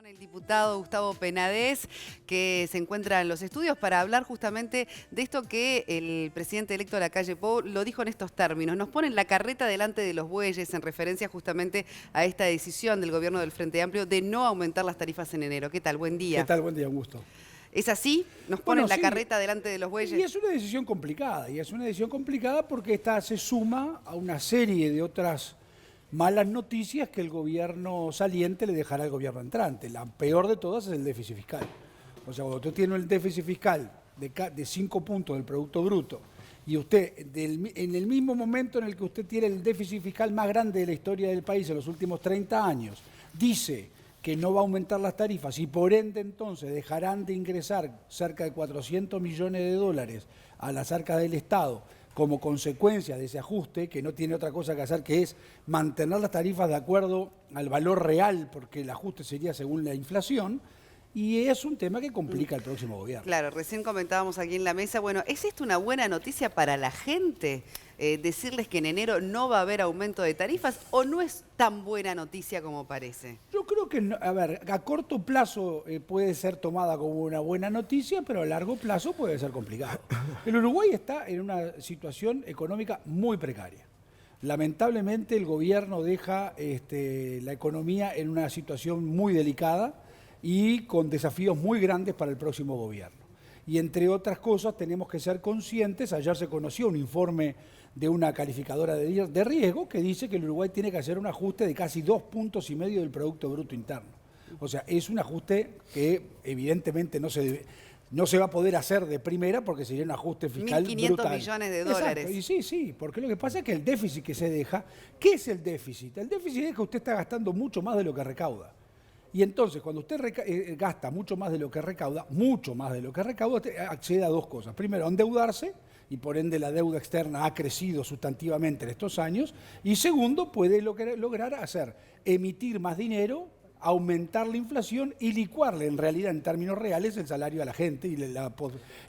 El diputado Gustavo Penades, que se encuentra en los estudios para hablar justamente de esto que el presidente electo de Lacalle Pou lo dijo en estos términos. Nos ponen la carreta delante de los bueyes en referencia justamente a esta decisión del gobierno del Frente Amplio de no aumentar las tarifas en enero. ¿Qué tal? Buen día. ¿Qué tal? Buen día, un gusto. ¿Es así? ¿Nos ponen la sí, carreta delante de los bueyes? Y es una decisión complicada, porque esta se suma a una serie de otras malas noticias que el gobierno saliente le dejará al gobierno entrante. La peor de todas es el déficit fiscal. O sea, cuando usted tiene el déficit fiscal de 5 puntos del Producto Bruto y usted, en el mismo momento en el que usted tiene el déficit fiscal más grande de la historia del país en los últimos 30 años, dice que no va a aumentar las tarifas y por ende entonces dejarán de ingresar cerca de 400 millones de dólares a las arcas del Estado como consecuencia de ese ajuste, que no tiene otra cosa que hacer que es mantener las tarifas de acuerdo al valor real, porque el ajuste sería según la inflación, y es un tema que complica al próximo gobierno. Claro, recién comentábamos aquí en la mesa, bueno, ¿es esto una buena noticia para la gente? Decirles que en enero no va a haber aumento de tarifas, ¿o no es tan buena noticia como parece? Yo creo que, a ver, a corto plazo puede ser tomada como una buena noticia, pero a largo plazo puede ser complicado. El Uruguay está en una situación económica muy precaria. Lamentablemente el gobierno deja la economía en una situación muy delicada y con desafíos muy grandes para el próximo gobierno. Y entre otras cosas tenemos que ser conscientes, ayer se conoció un informe de una calificadora de riesgo que dice que el Uruguay tiene que hacer un ajuste de casi 2,5 puntos del Producto Bruto Interno. O sea, es un ajuste que evidentemente no se va a poder hacer de primera porque sería un ajuste fiscal brutal. 1.500 millones de dólares. Exacto. Y sí, porque lo que pasa es que el déficit que se deja, ¿qué es el déficit? El déficit es que usted está gastando mucho más de lo que recauda. Y entonces, cuando usted gasta mucho más de lo que recauda, usted accede a dos cosas. Primero, a endeudarse, y por ende la deuda externa ha crecido sustantivamente en estos años. Y segundo, puede lograr emitir más dinero, aumentar la inflación y licuarle en realidad en términos reales el salario a la gente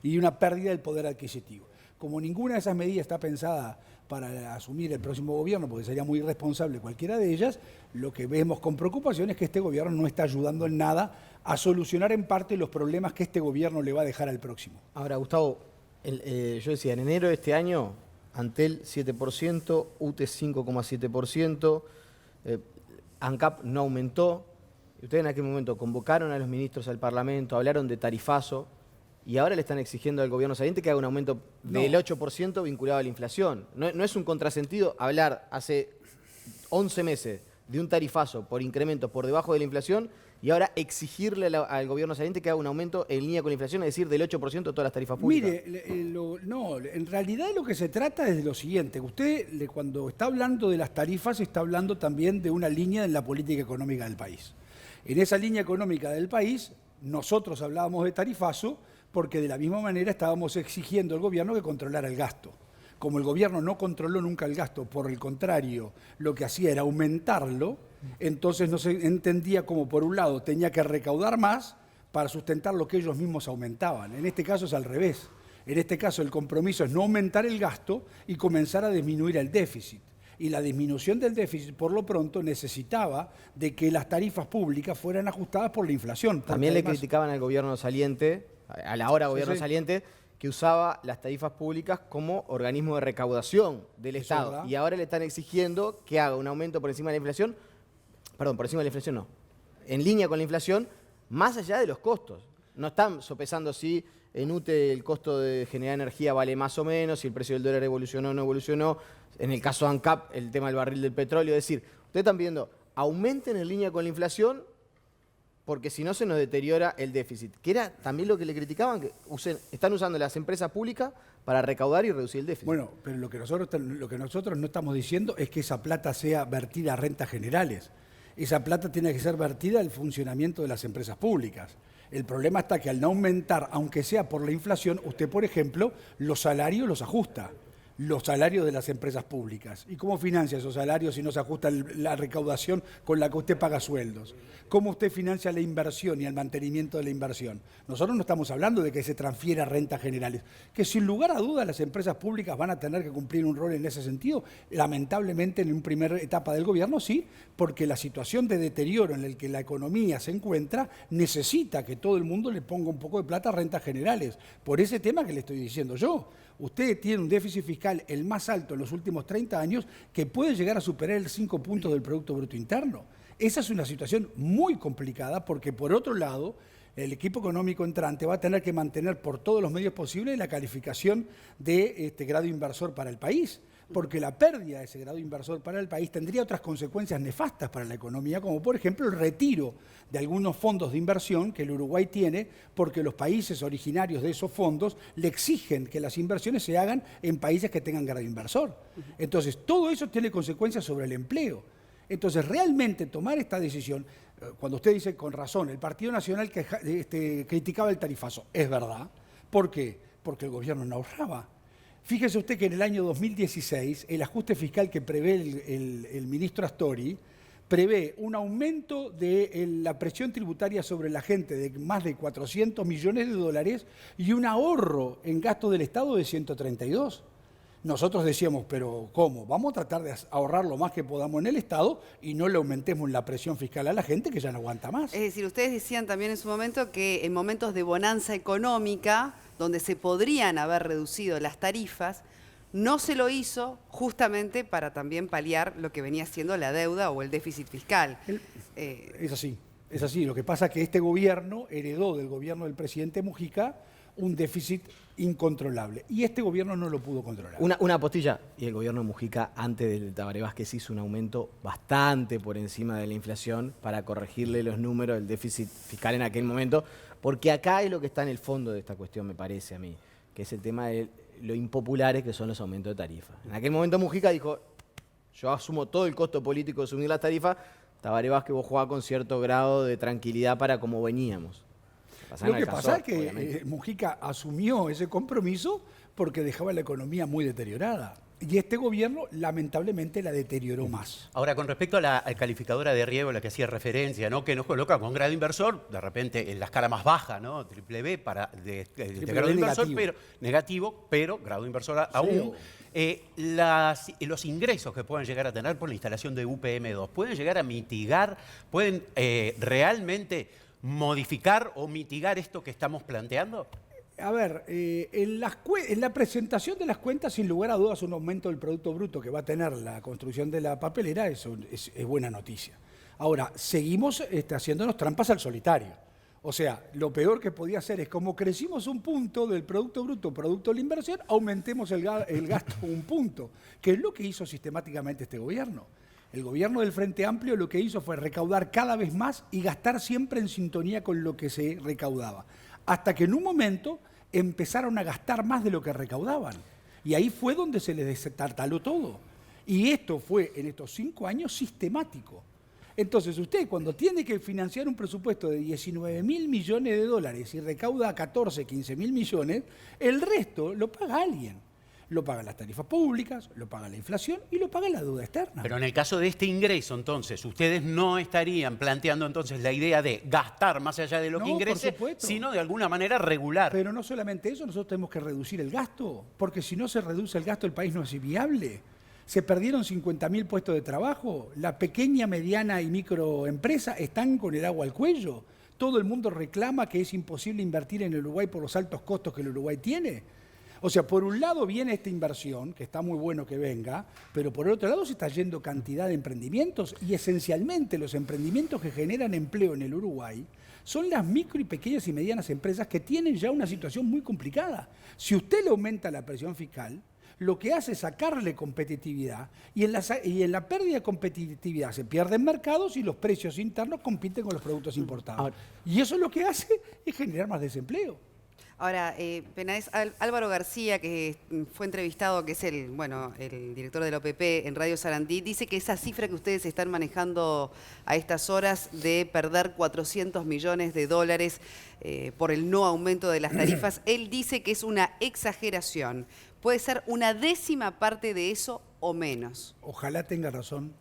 y una pérdida del poder adquisitivo. Como ninguna de esas medidas está pensada para asumir el próximo gobierno, porque sería muy irresponsable cualquiera de ellas, lo que vemos con preocupación es que este gobierno no está ayudando en nada a solucionar en parte los problemas que este gobierno le va a dejar al próximo. Ahora, Gustavo, yo decía, en enero de este año, Antel 7%, UTE 5,7%, ANCAP no aumentó. Ustedes en aquel momento convocaron a los ministros al Parlamento, hablaron de tarifazo, y ahora le están exigiendo al gobierno saliente que haga un aumento del 8% vinculado a la inflación. No es un contrasentido hablar hace 11 meses de un tarifazo por incremento por debajo de la inflación y ahora exigirle al gobierno saliente que haga un aumento en línea con la inflación, es decir, del 8% de todas las tarifas públicas. Mire, en realidad lo que se trata es de lo siguiente. Usted, cuando está hablando de las tarifas, está hablando también de una línea en la política económica del país. En esa línea económica del país, nosotros hablábamos de tarifazo porque de la misma manera estábamos exigiendo al gobierno que controlara el gasto. Como el gobierno no controló nunca el gasto, por el contrario, lo que hacía era aumentarlo, entonces no se entendía cómo, por un lado, tenía que recaudar más para sustentar lo que ellos mismos aumentaban. En este caso es al revés. En este caso el compromiso es no aumentar el gasto y comenzar a disminuir el déficit. Y la disminución del déficit, por lo pronto, necesitaba de que las tarifas públicas fueran ajustadas por la inflación. También le criticaban al gobierno saliente, a la hora gobierno saliente, que usaba las tarifas públicas como organismo de recaudación del Estado. ¿Verdad? Y ahora le están exigiendo que haga un aumento por encima de la inflación, perdón, por encima de la inflación no, en línea con la inflación, más allá de los costos. No están sopesando si en UTE el costo de generar energía vale más o menos, si el precio del dólar evolucionó o no evolucionó. En el caso de ANCAP, el tema del barril del petróleo. Es decir, ustedes están pidiendo, aumenten en línea con la inflación, porque si no se nos deteriora el déficit. Que era también lo que le criticaban, que están usando las empresas públicas para recaudar y reducir el déficit. Bueno, pero lo que nosotros no estamos diciendo es que esa plata sea vertida a rentas generales. Esa plata tiene que ser vertida al funcionamiento de las empresas públicas. El problema está que al no aumentar, aunque sea por la inflación, usted, por ejemplo, los salarios los ajusta. los salarios de las empresas públicas. ¿Y cómo financia esos salarios si no se ajusta la recaudación con la que usted paga sueldos? ¿Cómo usted financia la inversión y el mantenimiento de la inversión? Nosotros no estamos hablando de que se transfiera rentas generales, que sin lugar a dudas las empresas públicas van a tener que cumplir un rol en ese sentido, lamentablemente en una primera etapa del gobierno sí, porque la situación de deterioro en el que la economía se encuentra necesita que todo el mundo le ponga un poco de plata a rentas generales, por ese tema que le estoy diciendo yo. Usted tiene un déficit fiscal el más alto en los últimos 30 años que puede llegar a superar el 5 puntos del Producto Bruto Interno. Esa es una situación muy complicada porque, por otro lado, el equipo económico entrante va a tener que mantener por todos los medios posibles la calificación de grado inversor para el país, porque la pérdida de ese grado inversor para el país tendría otras consecuencias nefastas para la economía, como por ejemplo el retiro de algunos fondos de inversión que el Uruguay tiene, porque los países originarios de esos fondos le exigen que las inversiones se hagan en países que tengan grado inversor. Entonces, todo eso tiene consecuencias sobre el empleo. Entonces, realmente tomar esta decisión, cuando usted dice con razón, el Partido Nacional que criticaba el tarifazo, es verdad. ¿Por qué? Porque el gobierno no ahorraba. Fíjese usted que en el año 2016, el ajuste fiscal que prevé el ministro Astori, prevé un aumento de la presión tributaria sobre la gente de más de 400 millones de dólares y un ahorro en gasto del Estado de 132. Nosotros decíamos, pero ¿cómo? Vamos a tratar de ahorrar lo más que podamos en el Estado y no le aumentemos la presión fiscal a la gente que ya no aguanta más. Es decir, ustedes decían también en su momento que en momentos de bonanza económica, donde se podrían haber reducido las tarifas, no se lo hizo justamente para también paliar lo que venía siendo la deuda o el déficit fiscal. Es así. Lo que pasa es que este gobierno heredó del gobierno del presidente Mujica un déficit incontrolable. Y este gobierno no lo pudo controlar. Una apostilla. Y el gobierno de Mujica, antes del Tabaré Vázquez, hizo un aumento bastante por encima de la inflación para corregirle los números del déficit fiscal en aquel momento. Porque acá es lo que está en el fondo de esta cuestión, me parece a mí, que es el tema de lo impopulares que son los aumentos de tarifas. En aquel momento Mujica dijo, yo asumo todo el costo político de subir las tarifas, Tabaré Vázquez vos jugás con cierto grado de tranquilidad para cómo veníamos. Lo que pasa es que Mujica asumió ese compromiso porque dejaba la economía muy deteriorada. Y este gobierno, lamentablemente, la deterioró más. Ahora, con respecto a la calificadora de riesgo a la que hacía referencia, ¿no? Que nos coloca con grado inversor, de repente en la escala más baja, ¿no? Triple B de grado inversor, pero negativo, pero grado inversor aún. Los ingresos que puedan llegar a tener por la instalación de UPM2, ¿pueden llegar a mitigar, pueden realmente modificar o mitigar esto que estamos planteando? A ver, en la presentación de las cuentas, sin lugar a dudas, un aumento del Producto Bruto que va a tener la construcción de la papelera es buena noticia. Ahora, seguimos haciéndonos trampas al solitario. O sea, lo peor que podía hacer es, como crecimos un punto del Producto Bruto, producto de la inversión, aumentemos el gasto un punto, que es lo que hizo sistemáticamente este gobierno. El gobierno del Frente Amplio lo que hizo fue recaudar cada vez más y gastar siempre en sintonía con lo que se recaudaba. Hasta que en un momento empezaron a gastar más de lo que recaudaban. Y ahí fue donde se les destartaló todo. Y esto fue, en estos 5 años, sistemático. Entonces, usted cuando tiene que financiar un presupuesto de 19.000 millones de dólares y recauda 14, 15.000 millones, el resto lo paga alguien. Lo pagan las tarifas públicas, lo paga la inflación y lo paga la deuda externa. Pero en el caso de este ingreso, entonces, ustedes no estarían planteando entonces la idea de gastar más allá de lo que ingrese, sino de alguna manera regular. Pero no solamente eso, nosotros tenemos que reducir el gasto, porque si no se reduce el gasto, el país no es viable. Se perdieron 50.000 puestos de trabajo, la pequeña, mediana y microempresa están con el agua al cuello. Todo el mundo reclama que es imposible invertir en el Uruguay por los altos costos que el Uruguay tiene. O sea, por un lado viene esta inversión, que está muy bueno que venga, pero por el otro lado se está yendo cantidad de emprendimientos y esencialmente los emprendimientos que generan empleo en el Uruguay son las micro y pequeñas y medianas empresas que tienen ya una situación muy complicada. Si usted le aumenta la presión fiscal, lo que hace es sacarle competitividad y en la pérdida de competitividad se pierden mercados y los precios internos compiten con los productos importados. Y eso lo que hace es generar más desempleo. Ahora, Penades, Álvaro García, que fue entrevistado, que es el director de la OPP en Radio Sarandí, dice que esa cifra que ustedes están manejando a estas horas de perder 400 millones de dólares por el no aumento de las tarifas, él dice que es una exageración. ¿Puede ser una décima parte de eso o menos? Ojalá tenga razón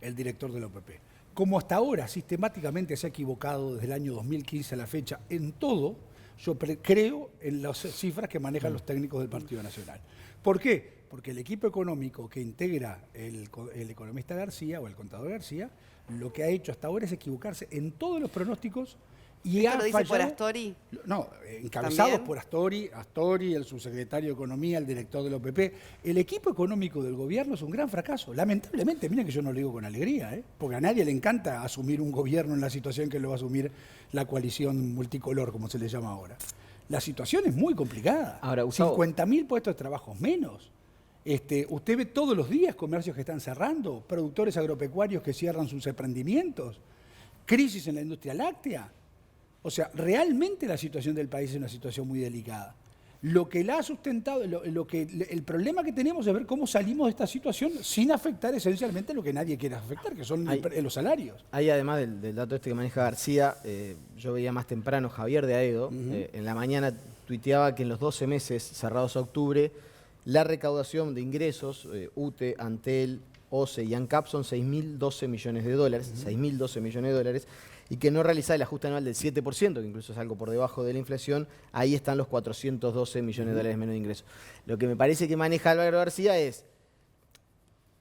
el director de la OPP. Como hasta ahora sistemáticamente se ha equivocado desde el año 2015 a la fecha en todo, yo creo en las cifras que manejan los técnicos del Partido Nacional. ¿Por qué? Porque el equipo económico que integra el economista García o el contador García, lo que ha hecho hasta ahora es equivocarse en todos los pronósticos y ¿Esto ha lo dice fallado. por Astori? No, encabezados ¿También? por Astori, el subsecretario de Economía, el director de la OPP. El equipo económico del gobierno es un gran fracaso. Lamentablemente, miren que yo no lo digo con alegría, porque a nadie le encanta asumir un gobierno en la situación que lo va a asumir la coalición multicolor, como se le llama ahora. La situación es muy complicada. Ahora, Gustavo, 50.000 puestos de trabajo menos. Usted ve todos los días comercios que están cerrando, productores agropecuarios que cierran sus emprendimientos, crisis en la industria láctea. O sea, realmente la situación del país es una situación muy delicada. Lo que la ha sustentado, el problema que tenemos es ver cómo salimos de esta situación sin afectar esencialmente lo que nadie quiere afectar, que son los salarios. Ahí, además del dato este que maneja García, yo veía más temprano Javier de Aedo, en la mañana tuiteaba que en los 12 meses cerrados a octubre, la recaudación de ingresos, UTE, Antel, OCE y ANCAP son 6.012 millones de dólares, 6.012 millones de dólares, y que no realizaba el ajuste anual del 7%, que incluso es algo por debajo de la inflación, ahí están los 412 millones de dólares menos de ingresos. Lo que me parece que maneja Álvaro García es,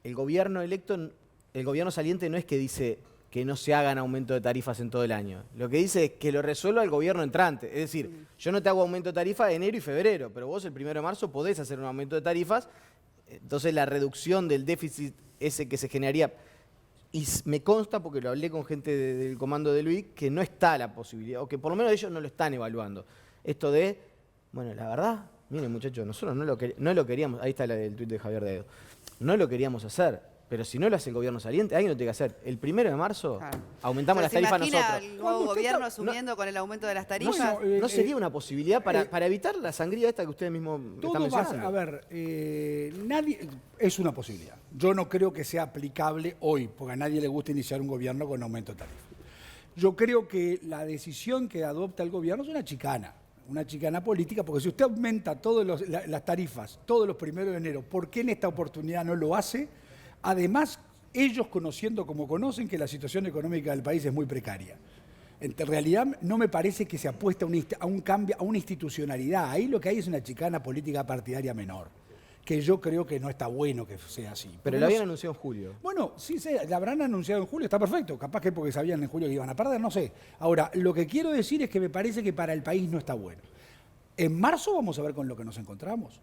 el gobierno electo, el gobierno saliente no es que dice que no se hagan aumento de tarifas en todo el año. Lo que dice es que lo resuelva el gobierno entrante. Es decir, yo no te hago aumento de tarifa de enero y febrero, pero vos el 1 de marzo podés hacer un aumento de tarifas, entonces la reducción del déficit ese que se generaría. Y me consta, porque lo hablé con gente del comando de Luis, que no está la posibilidad, o que por lo menos ellos no lo están evaluando. Esto de, bueno, la verdad, miren muchachos, nosotros no lo queríamos, ahí está el tuit de Javier Dedo, no lo queríamos hacer, pero si no lo hace el gobierno saliente, alguien lo tiene que hacer. El 1 de marzo aumentamos las tarifas nosotros. ¿Se imagina el nuevo gobierno asumiendo con el aumento de las tarifas? ¿No sería una posibilidad para evitar la sangría esta que ustedes mismos están mencionando? A ver, nadie, es una posibilidad. Yo no creo que sea aplicable hoy, porque a nadie le gusta iniciar un gobierno con aumento de tarifas. Yo creo que la decisión que adopta el gobierno es una chicana política, porque si usted aumenta las tarifas todos los 1 de enero, ¿por qué en esta oportunidad no lo hace? Además, ellos conociendo como conocen que la situación económica del país es muy precaria. En realidad no me parece que se apueste a un cambio, a una institucionalidad. Ahí lo que hay es una chicana política partidaria menor, que yo creo que no está bueno que sea así. Pero lo habían anunciado en julio. Bueno, sí, la habrán anunciado en julio, está perfecto. Capaz que porque sabían en julio que iban a perder, no sé. Ahora, lo que quiero decir es que me parece que para el país no está bueno. En marzo vamos a ver con lo que nos encontramos.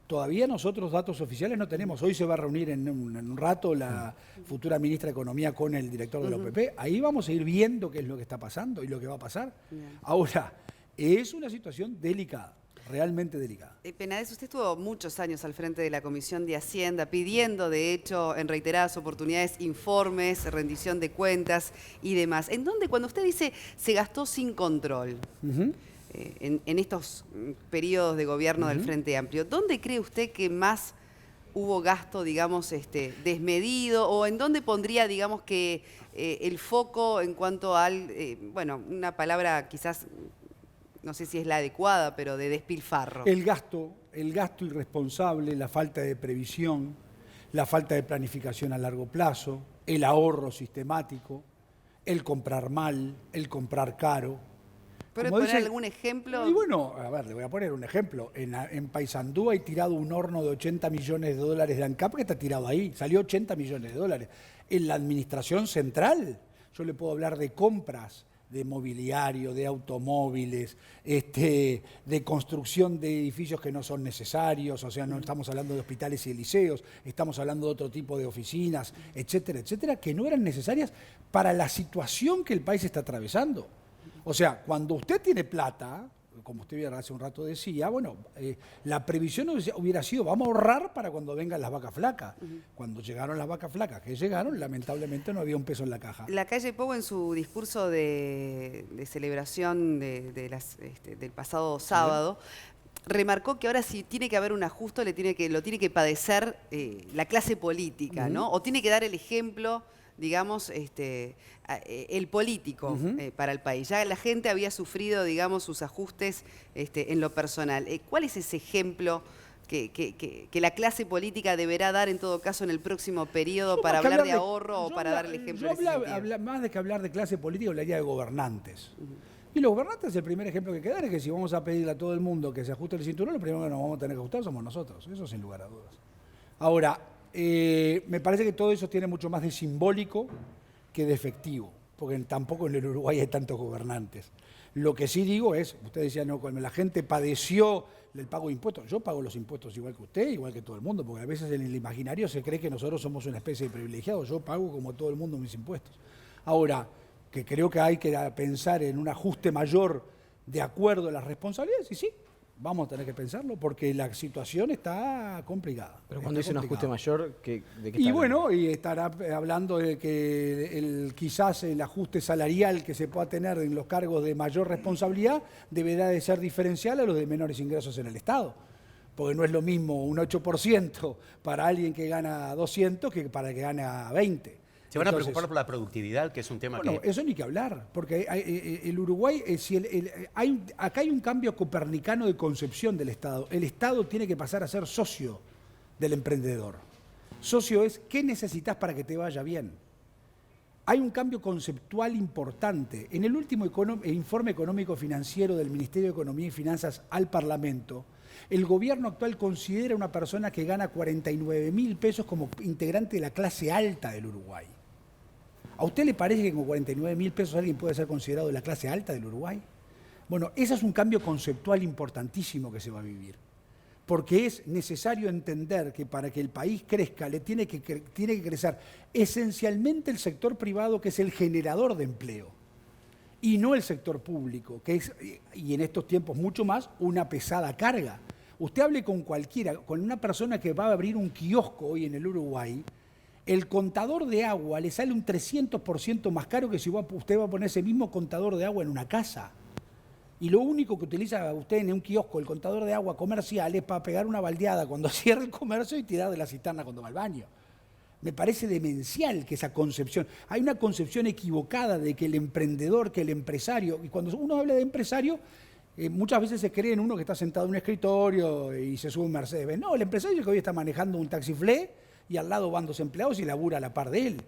Todavía nosotros datos oficiales no tenemos. Hoy se va a reunir en un rato la futura ministra de Economía con el director de la OPP. Ahí vamos a ir viendo qué es lo que está pasando y lo que va a pasar. Bien. Ahora, es una situación delicada, realmente delicada. Penades, usted estuvo muchos años al frente de la Comisión de Hacienda, pidiendo, de hecho, en reiteradas oportunidades, informes, rendición de cuentas y demás. ¿En dónde, cuando usted dice se gastó sin control? En estos periodos de gobierno del Frente Amplio, ¿dónde cree usted que más hubo gasto, digamos, desmedido? ¿O en dónde pondría, digamos, que el foco en cuanto al, una palabra quizás, no sé si es la adecuada, pero de despilfarro? El gasto irresponsable, la falta de previsión, la falta de planificación a largo plazo, el ahorro sistemático, el comprar mal, el comprar caro. ¿Puede poner algún ejemplo? Y bueno, a ver, le voy a poner un ejemplo. En Paysandú hay tirado un horno de 80 millones de dólares de ANCAP que está tirado ahí. Salió 80 millones de dólares. En la administración central, yo le puedo hablar de compras, de mobiliario, de automóviles, de construcción de edificios que no son necesarios, o sea, no estamos hablando de hospitales y de liceos, estamos hablando de otro tipo de oficinas, etcétera, etcétera, que no eran necesarias para la situación que el país está atravesando. O sea, cuando usted tiene plata, como usted hace un rato decía, bueno, la previsión hubiera sido, vamos a ahorrar para cuando vengan las vacas flacas. Cuando llegaron las vacas flacas, que llegaron, lamentablemente no había un peso en la caja. Lacalle Pou, en su discurso de celebración del pasado sábado, remarcó que ahora si tiene que haber un ajuste lo tiene que padecer la clase política, ¿no? O tiene que dar el ejemplo, digamos, el político para el país. Ya la gente había sufrido, digamos, sus ajustes en lo personal. ¿Cuál es ese ejemplo que la clase política deberá dar en todo caso en el próximo periodo para hablar de ahorro o para dar el ejemplo? Más de que hablar de clase política, hablaría de gobernantes. Y los gobernantes, el primer ejemplo que hay que dar es que si vamos a pedirle a todo el mundo que se ajuste el cinturón, lo primero que nos vamos a tener que ajustar somos nosotros. Eso sin lugar a dudas. Ahora, me parece que todo eso tiene mucho más de simbólico que de efectivo, porque tampoco en el Uruguay hay tantos gobernantes. Lo que sí digo es, usted decía, no, cuando la gente padeció el pago de impuestos, yo pago los impuestos igual que usted, igual que todo el mundo, porque a veces en el imaginario se cree que nosotros somos una especie de privilegiados. Yo pago como todo el mundo mis impuestos. Ahora, que creo que hay que pensar en un ajuste mayor de acuerdo a las responsabilidades, y sí, vamos a tener que pensarlo, porque la situación está complicada. Pero cuando dice un ajuste mayor, ¿de qué está y hablando? bueno, y estará hablando de que quizás el ajuste salarial que se pueda tener en los cargos de mayor responsabilidad deberá de ser diferencial a los de menores ingresos en el Estado. Porque no es lo mismo un 8% para alguien que gana 200 que para el que gana 20. ¿Se van a preocupar por la productividad, que es un tema bueno, eso ni que hablar, porque el Uruguay, acá hay un cambio copernicano de concepción del Estado. El Estado tiene que pasar a ser socio del emprendedor. Socio es, ¿qué necesitas para que te vaya bien? Hay un cambio conceptual importante. En el último informe económico financiero del Ministerio de Economía y Finanzas al Parlamento, el gobierno actual considera a una persona que gana 49.000 pesos como integrante de la clase alta del Uruguay. ¿A usted le parece que con 49.000 pesos alguien puede ser considerado de la clase alta del Uruguay? Bueno, ese es un cambio conceptual importantísimo que se va a vivir. Porque es necesario entender que para que el país crezca, tiene que crecer esencialmente el sector privado, que es el generador de empleo, y no el sector público, que es, y en estos tiempos mucho más, una pesada carga. Usted hable con cualquiera, con una persona que va a abrir un kiosco hoy en el Uruguay, el contador de agua le sale un 300% más caro que si usted va a poner ese mismo contador de agua en una casa. Y lo único que utiliza usted en un kiosco, el contador de agua comercial, es para pegar una baldeada cuando cierra el comercio y tirar de la cisterna cuando va al baño. Me parece demencial que esa concepción. Hay una concepción equivocada de que el emprendedor, que el empresario, y cuando uno habla de empresario, muchas veces se cree en uno que está sentado en un escritorio y se sube un Mercedes. No, el empresario que hoy está manejando un taxiflé y al lado van 2 empleados y labura a la par de él.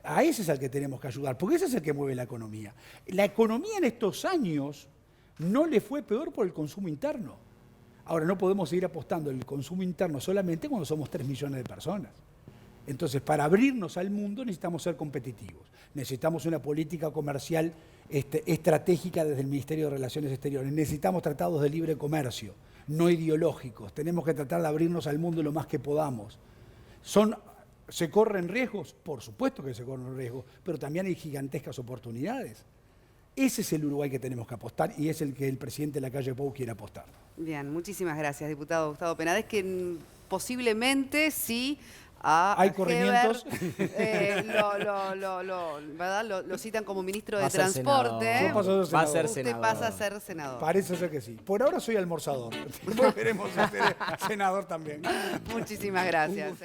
A ese es al que tenemos que ayudar, porque ese es el que mueve la economía. La economía en estos años no le fue peor por el consumo interno. Ahora, no podemos seguir apostando en el consumo interno solamente cuando somos 3 millones de personas. Entonces, para abrirnos al mundo necesitamos ser competitivos. Necesitamos una política comercial estratégica desde el Ministerio de Relaciones Exteriores. Necesitamos tratados de libre comercio, no ideológicos. Tenemos que tratar de abrirnos al mundo lo más que podamos. ¿Se corren riesgos? Por supuesto que se corren riesgos, pero también hay gigantescas oportunidades. Ese es el Uruguay que tenemos que apostar y es el que el presidente Lacalle Pou quiere apostar. Bien, muchísimas gracias, diputado Gustavo Penades, que posiblemente sí... Hay corrimientos. Lo citan como ministro Va de a ser Transporte. Va a ser Usted senador. pasa a ser senador. Parece ser que sí. Por ahora soy almorzador. Después veremos si seré senador también. Muchísimas gracias.